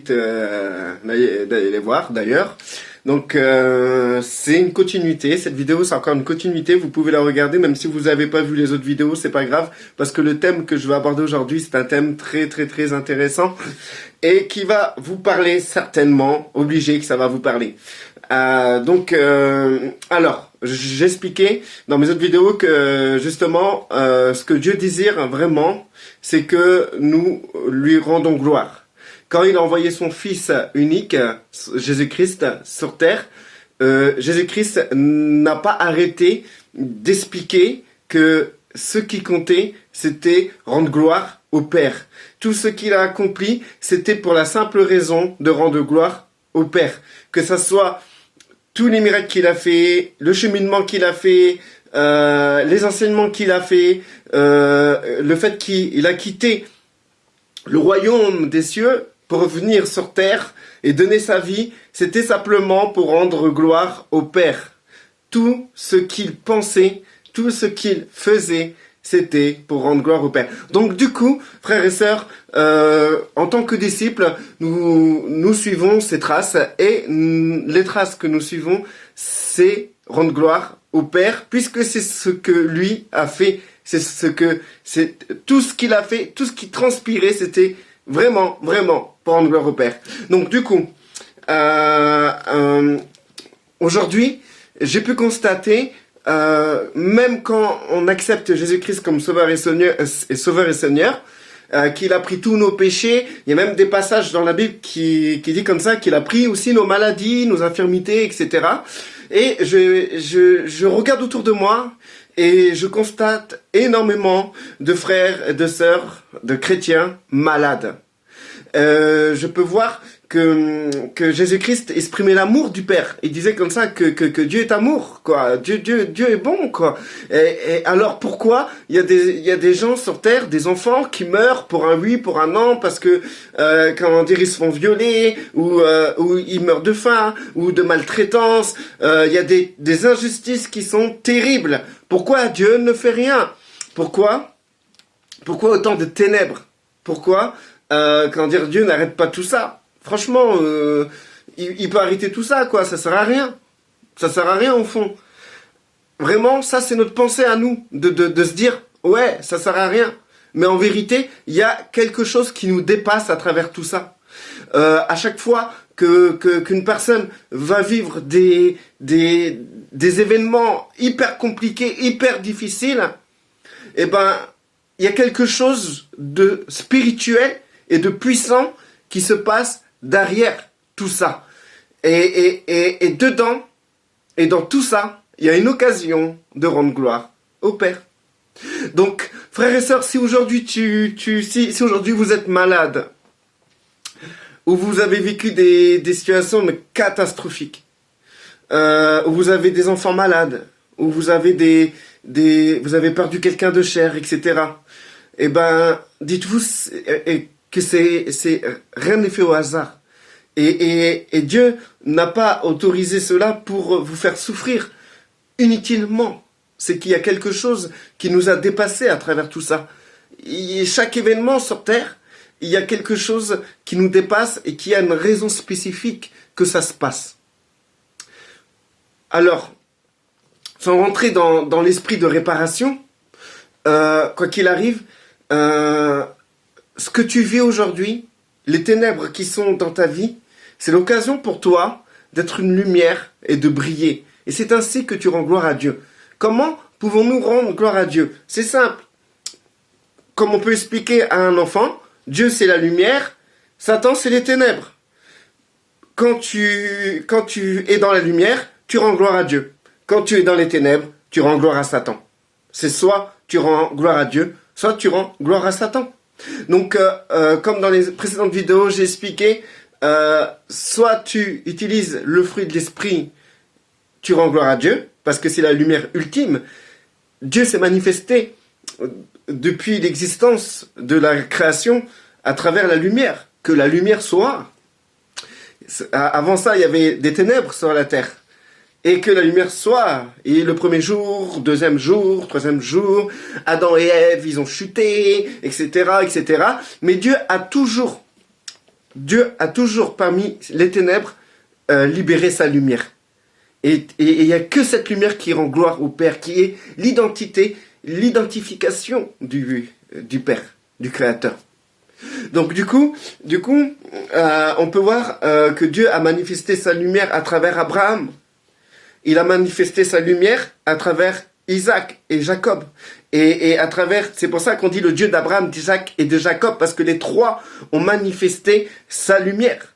j'invite d'aller les voir d'ailleurs. Donc c'est une continuité, cette vidéo c'est encore une continuité, vous pouvez la regarder même si vous n'avez pas vu les autres vidéos, c'est pas grave, parce que le thème que je vais aborder aujourd'hui c'est un thème très intéressant et qui va vous parler certainement, obligé que ça va vous parler. Alors, j'expliquais dans mes autres vidéos que justement ce que Dieu désire vraiment, c'est que nous lui rendons gloire. Quand il a envoyé son Fils unique, Jésus-Christ, sur terre, Jésus-Christ n'a pas arrêté d'expliquer que ce qui comptait, c'était rendre gloire au Père. Tout ce qu'il a accompli, c'était pour la simple raison de rendre gloire au Père. Que ça soit tous les miracles qu'il a fait, le cheminement qu'il a fait, les enseignements qu'il a fait, le fait qu'il a quitté le royaume des cieux pour revenir sur terre et donner sa vie, c'était simplement pour rendre gloire au Père. Tout ce qu'il pensait, tout ce qu'il faisait, c'était pour rendre gloire au Père. Donc du coup, frères et sœurs, en tant que disciples, nous suivons ces traces et les traces que nous suivons, c'est rendre gloire au Père, puisque c'est ce que lui a fait, c'est tout ce qu'il a fait, tout ce qui transpirait, c'était vraiment pour rendre gloire au Père. Donc du coup, aujourd'hui, j'ai pu constater, même quand on accepte Jésus-Christ comme Sauveur et Seigneur, qu'il a pris tous nos péchés, il y a même des passages dans la Bible qui dit comme ça, qu'il a pris aussi nos maladies, nos infirmités, etc. Et je regarde autour de moi, et je constate énormément de frères et de sœurs, de chrétiens malades. Je peux voir que Jésus-Christ exprimait l'amour du Père. Il disait comme ça que Dieu est amour, quoi. Dieu est bon, quoi. Et alors pourquoi il y a des gens sur terre, des enfants qui meurent pour un oui, pour un non, parce que ils se font violer ou ils meurent de faim ou de maltraitance. Il y a des injustices qui sont terribles. Pourquoi Dieu ne fait rien? Pourquoi autant de ténèbres? Pourquoi Dieu n'arrête pas tout ça? Franchement, il peut arrêter tout ça, quoi. Ça sert à rien. Ça sert à rien, au fond. Vraiment, ça, c'est notre pensée à nous. De se dire, ouais, ça sert à rien. Mais en vérité, il y a quelque chose qui nous dépasse à travers tout ça. À chaque fois qu'une personne va vivre des événements hyper compliqués, hyper difficiles, eh ben, il y a quelque chose de spirituel et de puissant qui se passe derrière tout ça. Et dedans, et dans tout ça, il y a une occasion de rendre gloire au Père. Donc, frères et sœurs, si aujourd'hui si aujourd'hui vous êtes malade, ou vous avez vécu des situations mais catastrophiques, où vous avez des enfants malades, où vous avez vous avez perdu quelqu'un de cher, etc. Eh ben, dites-vous que rien n'est fait au hasard. Et Dieu n'a pas autorisé cela pour vous faire souffrir inutilement. C'est qu'il y a quelque chose qui nous a dépassés à travers tout ça. Chaque événement sur terre, il y a quelque chose qui nous dépasse et qui a une raison spécifique que ça se passe. Alors, sans rentrer dans l'esprit de réparation, quoi qu'il arrive, ce que tu vis aujourd'hui, les ténèbres qui sont dans ta vie, c'est l'occasion pour toi d'être une lumière et de briller. Et c'est ainsi que tu rends gloire à Dieu. Comment pouvons-nous rendre gloire à Dieu? C'est simple. Comme on peut expliquer à un enfant, Dieu c'est la lumière, Satan c'est les ténèbres. Quand tu es dans la lumière, tu rends gloire à Dieu. Quand tu es dans les ténèbres, tu rends gloire à Satan. C'est soit tu rends gloire à Dieu, soit tu rends gloire à Satan. Donc, comme dans les précédentes vidéos, j'ai expliqué, soit tu utilises le fruit de l'esprit, tu rends gloire à Dieu, parce que c'est la lumière ultime. Dieu s'est manifesté depuis l'existence de la création à travers la lumière, que la lumière soit. Avant ça, il y avait des ténèbres sur la terre. Et que la lumière soit. Et le premier jour, deuxième jour, troisième jour, Adam et Ève, ils ont chuté, etc., etc. Mais Dieu a toujours Dieu a toujours parmi les ténèbres libéré sa lumière. Et il n'y a que cette lumière qui rend gloire au Père, qui est l'identité, l'identification du Père, du Créateur. Donc du coup, on peut voir que Dieu a manifesté sa lumière à travers Abraham. Il a manifesté sa lumière à travers Isaac et Jacob. Et à travers, c'est pour ça qu'on dit le Dieu d'Abraham, d'Isaac et de Jacob, parce que les trois ont manifesté sa lumière.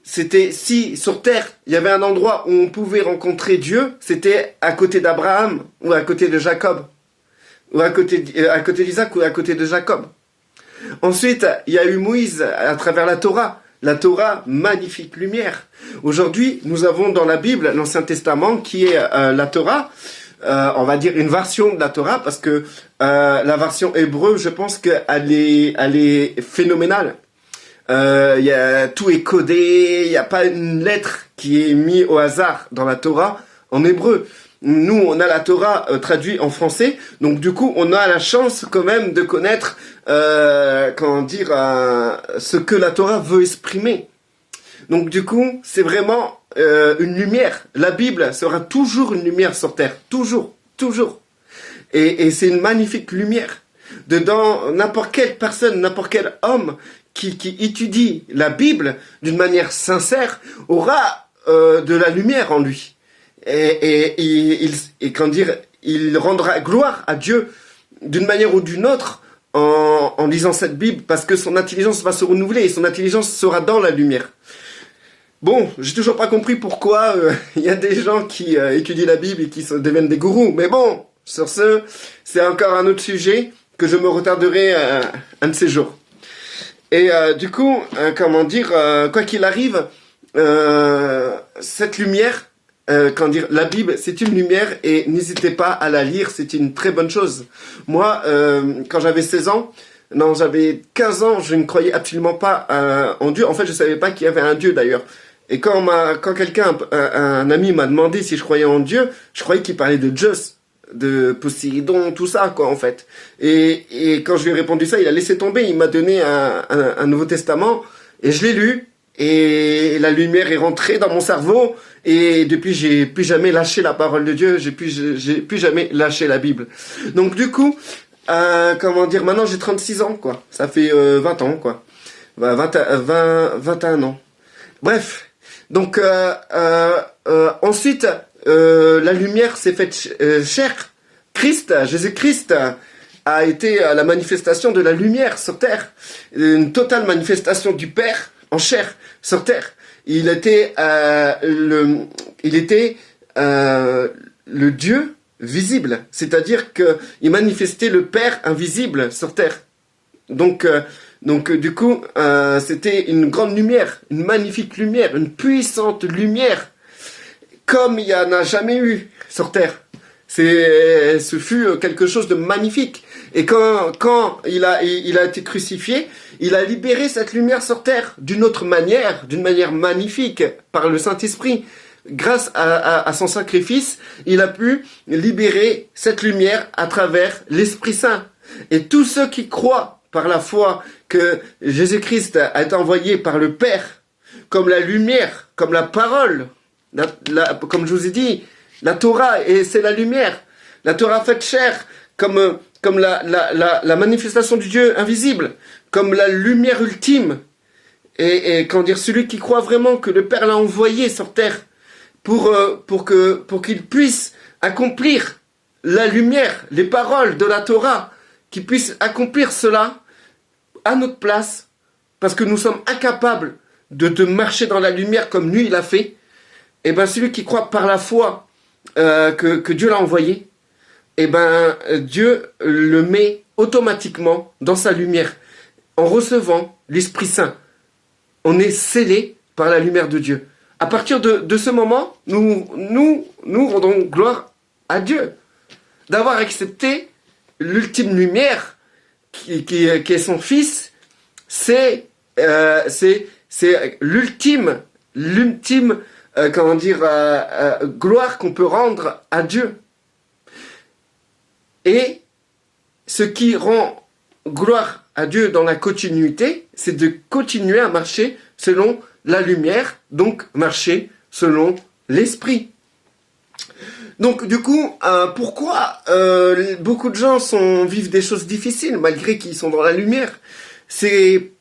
C'était, si sur terre, il y avait un endroit où on pouvait rencontrer Dieu, c'était à côté d'Abraham, ou à côté de Jacob, ou à côté d'Isaac, ou à côté de Jacob. Ensuite, il y a eu Moïse à travers la Torah. La Torah, magnifique lumière. Aujourd'hui, nous avons dans la Bible, l'Ancien Testament, qui est la Torah, on va dire une version de la Torah, parce que la version hébreu, je pense qu'elle est phénoménale. Tout est codé, il n'y a pas une lettre qui est mise au hasard dans la Torah en hébreu. Nous, on a la Torah traduite en français, donc du coup, on a la chance quand même de connaître, ce que la Torah veut exprimer. Donc du coup, c'est vraiment une lumière. La Bible sera toujours une lumière sur terre, toujours, toujours. Et c'est une magnifique lumière. Dedans, n'importe quelle personne, n'importe quel homme qui étudie la Bible d'une manière sincère aura de la lumière en lui. Il rendra gloire à Dieu d'une manière ou d'une autre en lisant cette Bible, parce que son intelligence va se renouveler et son intelligence sera dans la lumière. Bon, j'ai toujours pas compris pourquoi il y a des gens qui étudient la Bible et qui deviennent des gourous, mais bon, sur ce, c'est encore un autre sujet que je me retarderai un de ces jours. Et quoi qu'il arrive, cette lumière, la Bible, c'est une lumière et n'hésitez pas à la lire, c'est une très bonne chose. Moi, quand j'avais 16 ans, non, j'avais 15 ans, je ne croyais absolument pas en Dieu. En fait, je savais pas qu'il y avait un Dieu d'ailleurs. Et quand un ami m'a demandé si je croyais en Dieu, je croyais qu'il parlait de Zeus, de Poséidon, tout ça, quoi, en fait. Et quand je lui ai répondu ça, il a laissé tomber, il m'a donné un Nouveau Testament, et je l'ai lu, et la lumière est rentrée dans mon cerveau, et depuis, j'ai plus jamais lâché la parole de Dieu, j'ai plus jamais lâché la Bible. Donc, du coup, maintenant, j'ai 36 ans, quoi. Ça fait 20 ans, quoi. 21 ans. Bref. Donc, ensuite, la lumière s'est faite chair. Jésus-Christ a été la manifestation de la lumière sur terre. Une totale manifestation du Père en chair sur terre. Il était le Dieu visible. C'est-à-dire qu'il manifestait le Père invisible sur terre. Donc, du coup, c'était une grande lumière, une magnifique lumière, une puissante lumière, comme il n'y en a jamais eu sur terre. Ce fut quelque chose de magnifique. Et quand il a été crucifié, il a libéré cette lumière sur terre d'une autre manière, d'une manière magnifique, par le Saint-Esprit. Grâce à son sacrifice, il a pu libérer cette lumière à travers l'Esprit Saint. Et tous ceux qui croient par la foi que Jésus-Christ a été envoyé par le Père, comme la lumière, comme la parole, comme je vous ai dit, la Torah, et c'est la lumière. La Torah faite chair, comme la manifestation du Dieu invisible, comme la lumière ultime. Et celui qui croit vraiment que le Père l'a envoyé sur terre pour qu'il puisse accomplir la lumière, les paroles de la Torah, qu'il puisse accomplir cela à notre place, parce que nous sommes incapables de marcher dans la lumière comme lui il a fait. Et ben celui qui croit par la foi que Dieu l'a envoyé, et ben Dieu le met automatiquement dans sa lumière en recevant l'Esprit Saint. On est scellé par la lumière de Dieu. À partir de ce moment, nous rendons gloire à Dieu d'avoir accepté l'ultime lumière qui est son Fils. C'est l'ultime gloire qu'on peut rendre à Dieu. Et ce qui rend gloire à Dieu dans la continuité, c'est de continuer à marcher selon la lumière, donc marcher selon l'esprit. Donc du coup, pourquoi beaucoup de gens vivent des choses difficiles malgré qu'ils sont dans la lumière? C'est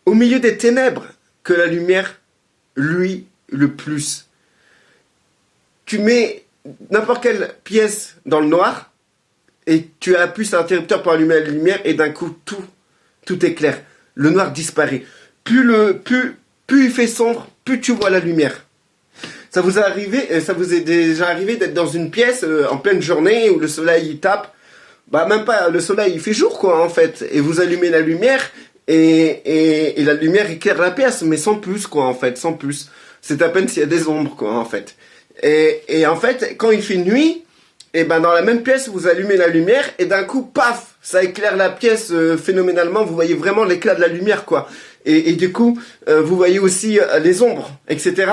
au milieu des ténèbres que la lumière luit le plus. Tu mets n'importe quelle pièce dans le noir et tu appuies sur l'interrupteur pour allumer la lumière et d'un coup tout est clair. Le noir disparaît. Plus il fait sombre, plus tu vois la lumière. Ça vous est déjà arrivé d'être dans une pièce en pleine journée où le soleil il tape. Bah même pas, le soleil il fait jour quoi en fait. Et vous allumez la lumière et la lumière éclaire la pièce, mais sans plus quoi en fait, sans plus. C'est à peine s'il y a des ombres quoi en fait. Et en fait, quand il fait nuit, et ben dans la même pièce vous allumez la lumière et d'un coup paf, ça éclaire la pièce phénoménalement. Vous voyez vraiment l'éclat de la lumière quoi. Et du coup, vous voyez aussi les ombres, etc.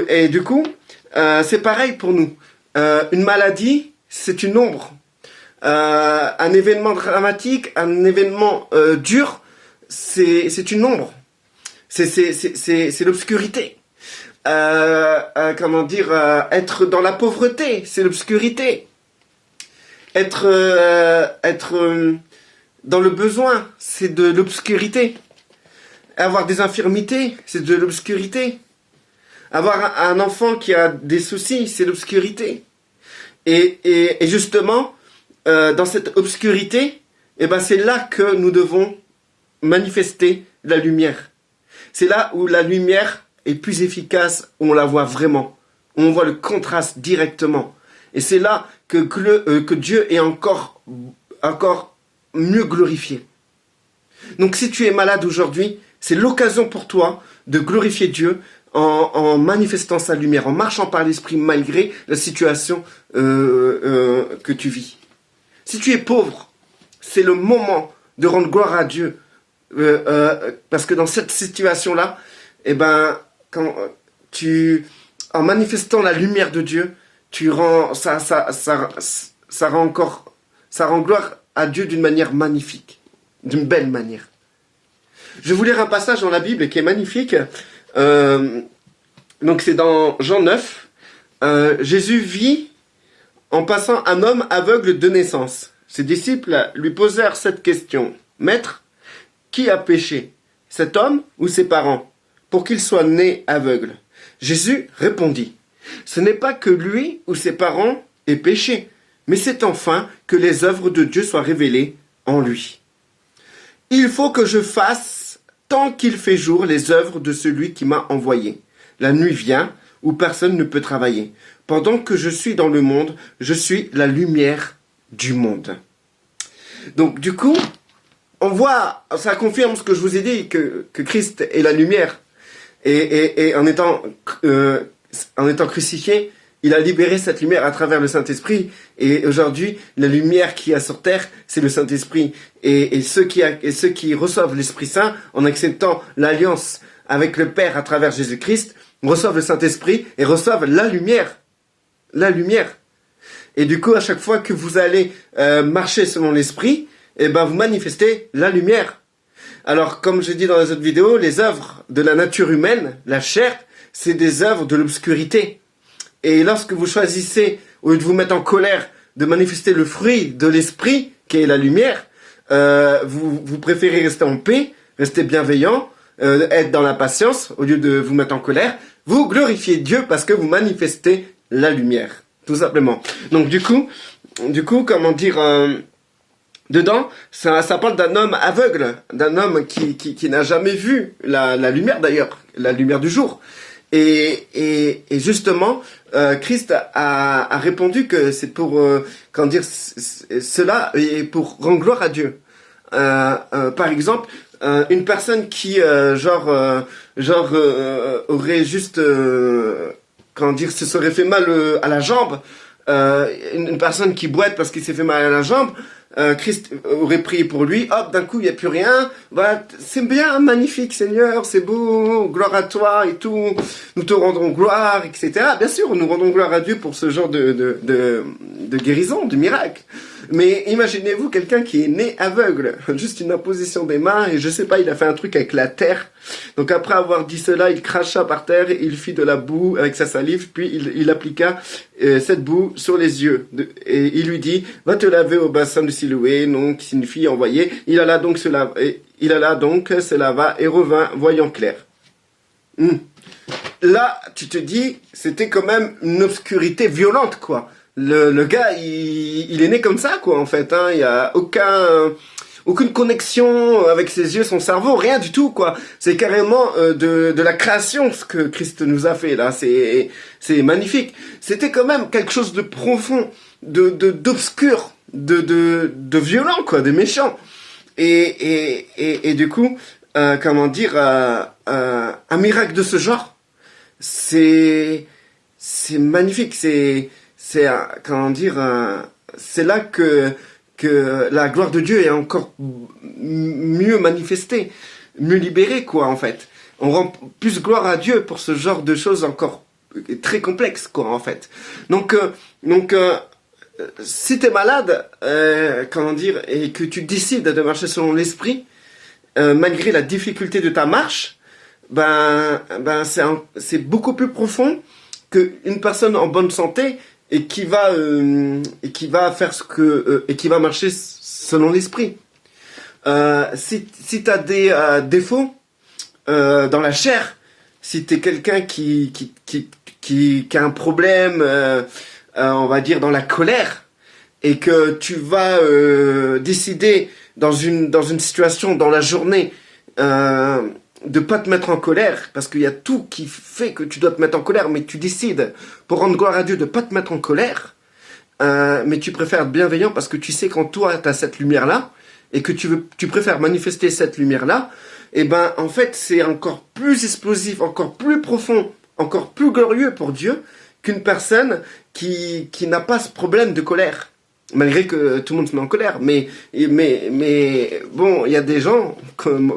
Et du coup, c'est pareil pour nous. Une maladie, c'est une ombre. Un événement dramatique, un événement dur, c'est une ombre. C'est l'obscurité. Comment dire, être dans la pauvreté, c'est l'obscurité. Être dans le besoin, c'est de l'obscurité. Avoir des infirmités, c'est de l'obscurité. Avoir un enfant qui a des soucis, c'est l'obscurité. Et justement, dans cette obscurité, eh ben c'est là que nous devons manifester la lumière. C'est là où la lumière est plus efficace, où on la voit vraiment. Où on voit le contraste directement. Et c'est là que Dieu est encore mieux glorifié. Donc si tu es malade aujourd'hui, c'est l'occasion pour toi de glorifier Dieu en manifestant sa lumière, en marchant par l'esprit malgré la situation que tu vis. Si tu es pauvre, c'est le moment de rendre gloire à Dieu. Parce que dans cette situation-là, eh ben, en manifestant la lumière de Dieu, ça rend gloire à Dieu d'une manière magnifique, d'une belle manière. Je vais vous lire un passage dans la Bible qui est magnifique. Donc c'est dans Jean 9. Jésus vit en passant un homme aveugle de naissance. Ses disciples lui posèrent cette question. Maître, qui a péché, cet homme ou ses parents, pour qu'il soit né aveugle? Jésus répondit. Ce n'est pas que lui ou ses parents aient péché, mais c'est enfin que les œuvres de Dieu soient révélées en lui. Il faut que je fasse, tant qu'il fait jour, les œuvres de celui qui m'a envoyé. La nuit vient, où personne ne peut travailler. Pendant que je suis dans le monde, je suis la lumière du monde. Donc du coup, on voit, ça confirme ce que je vous ai dit, que Christ est la lumière. Et en étant crucifié, il a libéré cette lumière à travers le Saint-Esprit. Et aujourd'hui, la lumière qu'il y a sur terre, c'est le Saint-Esprit. Et ceux qui reçoivent l'Esprit Saint, en acceptant l'alliance avec le Père à travers Jésus-Christ, reçoivent le Saint-Esprit et reçoivent la lumière. La lumière. Et du coup, à chaque fois que vous allez marcher selon l'Esprit, eh ben, vous manifestez la lumière. Alors, comme j'ai dit dans les autres vidéos, les œuvres de la nature humaine, la chair, c'est des œuvres de l'obscurité. Et lorsque vous choisissez, au lieu de vous mettre en colère, de manifester le fruit de l'esprit, qui est la lumière, vous préférez rester en paix, rester bienveillant, être dans la patience, au lieu de vous mettre en colère, vous glorifiez Dieu parce que vous manifestez la lumière, tout simplement. Donc du coup, comment dire, dedans, ça parle d'un homme aveugle, d'un homme qui n'a jamais vu la lumière d'ailleurs, la lumière du jour. Et justement, Christ a répondu que c'est pour, cela est pour rendre gloire à Dieu. Par exemple, une personne qui, aurait juste, se serait fait mal à la jambe, une personne qui boite parce qu'il s'est fait mal à la jambe, Christ aurait prié pour lui, hop, d'un coup, il n'y a plus rien. Voilà, c'est bien, magnifique, Seigneur, c'est beau, gloire à toi et tout. Nous te rendons gloire, etc. Bien sûr, nous rendons gloire à Dieu pour ce genre de guérison, de miracle. Mais imaginez-vous quelqu'un qui est né aveugle, juste une imposition des mains, et je sais pas, il a fait un truc avec la terre. Donc après avoir dit cela, il cracha par terre, il fit de la boue avec sa salive, puis il appliqua cette boue sur les yeux. Et il lui dit, va te laver au bassin de Siloué, donc qui signifie envoyer. Il alla donc se lava et revint voyant clair. Là, tu te dis, c'était quand même une obscurité violente, quoi. Le gars, il est né comme ça, quoi, en fait. Hein. Il y a aucune connexion avec ses yeux, son cerveau, rien du tout, quoi. C'est carrément de la création ce que Christ nous a fait, là. C'est magnifique. C'était quand même quelque chose de profond, d'obscur, de violent, quoi, de méchant. Et du coup, comment dire, un miracle de ce genre, c'est magnifique, comment dire, c'est là que la gloire de Dieu est encore mieux manifestée, mieux libérée, quoi, en fait. On rend plus gloire à Dieu pour ce genre de choses encore très complexes, quoi, en fait. Donc, si t'es malade, comment dire, et que tu décides de marcher selon l'esprit, malgré la difficulté de ta marche, c'est beaucoup plus profond qu'une personne en bonne santé et qui va faire et qui va marcher selon l'esprit. Si t'as des défauts dans la chair, si t'es quelqu'un qui a un problème, on va dire dans la colère, et que tu vas décider dans une situation dans la journée de pas te mettre en colère, parce qu'il y a tout qui fait que tu dois te mettre en colère, mais tu décides, pour rendre gloire à Dieu, de pas te mettre en colère, mais tu préfères être bienveillant parce que tu sais qu'en toi, tu as cette lumière-là, et que tu préfères manifester cette lumière-là, et ben, en fait, c'est encore plus explosif, encore plus profond, encore plus glorieux pour Dieu, qu'une personne qui n'a pas ce problème de colère. Malgré que tout le monde se met en colère, mais bon, il y a des gens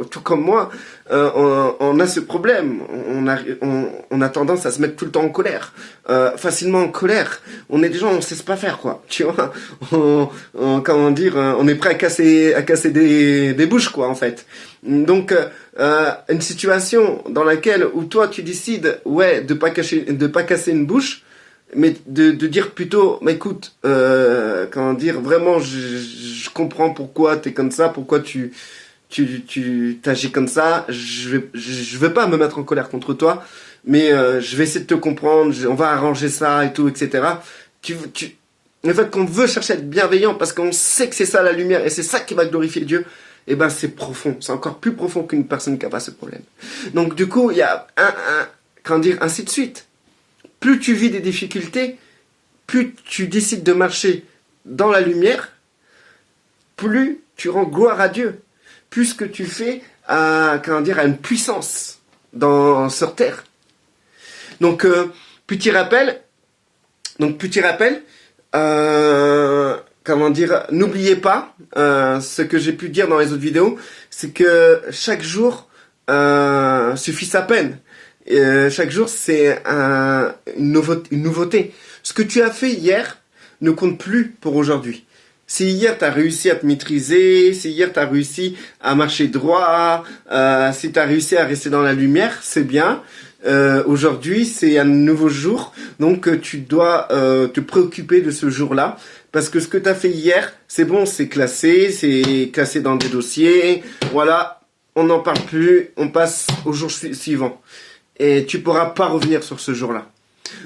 tout comme moi, on a ce problème, on a tendance à se mettre tout le temps en colère, facilement en colère. On est des gens, on sait pas faire, quoi. Tu vois, comment dire, on est prêt à casser des bouches, quoi, en fait. Donc une situation dans laquelle où toi tu décides, ouais, de pas casser une bouche, mais de dire plutôt, mais écoute, comment dire, vraiment, je comprends pourquoi t'es comme ça, pourquoi tu t'agis comme ça, je vais pas me mettre en colère contre toi, mais je vais essayer de te comprendre, on va arranger ça et tout, etc. En fait, qu'on veut chercher à être bienveillant parce qu'on sait que c'est ça la lumière et c'est ça qui va glorifier Dieu, et ben c'est profond, c'est encore plus profond qu'une personne qui a pas ce problème. Donc du coup, il y a comment dire, ainsi de suite. Plus tu vis des difficultés, plus tu décides de marcher dans la lumière, plus tu rends gloire à Dieu. Plus ce que tu fais à une puissance sur terre. Donc, petit rappel, n'oubliez pas, ce que j'ai pu dire dans les autres vidéos, c'est que chaque jour suffit sa peine. Chaque jour, c'est une nouveauté. Ce que tu as fait hier ne compte plus pour aujourd'hui. Si hier, tu as réussi à te maîtriser, si hier, tu as réussi à marcher droit, si tu as réussi à rester dans la lumière, c'est bien. Aujourd'hui, c'est un nouveau jour, donc tu dois te préoccuper de ce jour-là, parce que ce que tu as fait hier, c'est bon, c'est classé dans des dossiers, voilà, on n'en parle plus, on passe au jour suivant. Et tu pourras pas revenir sur ce jour-là.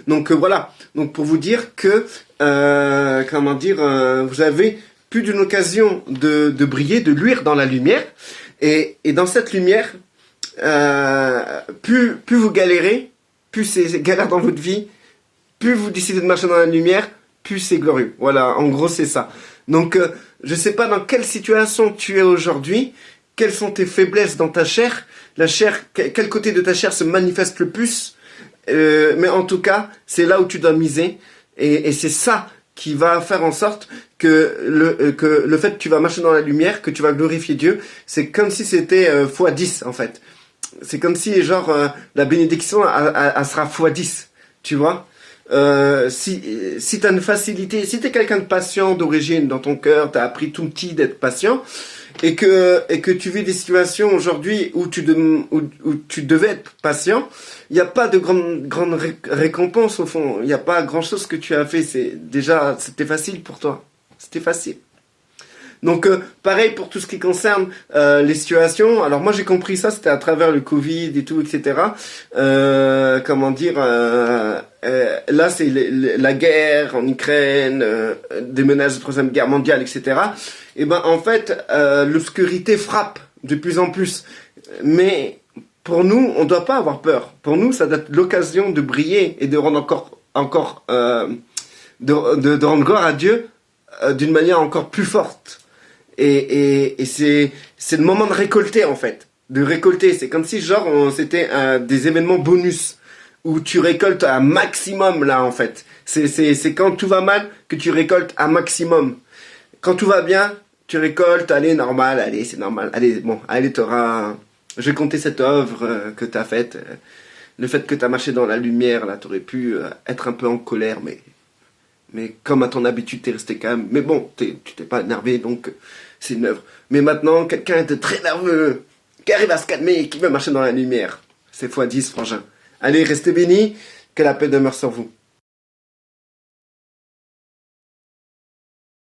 Donc voilà. Donc pour vous dire que vous avez plus d'une occasion de briller, de luire dans la lumière. Et dans cette lumière, plus vous galérez, plus c'est galère dans votre vie, plus vous décidez de marcher dans la lumière, plus c'est glorieux. Voilà, en gros c'est ça. Donc je sais pas dans quelle situation tu es aujourd'hui. Quelles sont tes faiblesses dans ta chair? La chair, quel côté de ta chair se manifeste le plus? Mais en tout cas, c'est là où tu dois miser. Et c'est ça qui va faire en sorte que le fait que tu vas marcher dans la lumière, que tu vas glorifier Dieu, c'est comme si c'était fois 10 en fait. C'est comme si genre la bénédiction elle sera fois 10, tu vois. Si t'as une facilité, si t'es quelqu'un de patient d'origine dans ton cœur, t'as appris tout petit d'être patient, et que tu vis des situations aujourd'hui où tu devais être patient, il n'y a pas de grande récompense au fond. Il n'y a pas grand chose que tu as fait. C'était facile pour toi. C'était facile. Donc pareil pour tout ce qui concerne les situations. Alors moi j'ai compris ça, c'était à travers le Covid et tout, etc. Comment dire là c'est la guerre en Ukraine, des menaces de troisième guerre mondiale, etc. Et ben en fait l'obscurité frappe de plus en plus. Mais pour nous, on ne doit pas avoir peur. Pour nous, ça doit être l'occasion de briller et de rendre encore de rendre gloire à Dieu d'une manière encore plus forte. Et c'est le moment de récolter en fait, de récolter. C'est comme si genre c'était des événements bonus où tu récoltes un maximum là en fait. C'est quand tout va mal que tu récoltes un maximum. Quand tout va bien, tu récoltes, allez normal, allez c'est normal, allez bon, allez t'auras. Je vais compter cette œuvre que t'as faite, le fait que t'as marché dans la lumière là, t'aurais pu être un peu en colère, mais comme à ton habitude, t'es resté calme. Mais bon, tu t'es pas énervé, donc c'est une œuvre. Mais maintenant, quelqu'un de très nerveux, qui arrive à se calmer et qui veut marcher dans la lumière. C'est x10, frangin. Allez, restez bénis, que la paix demeure sur vous.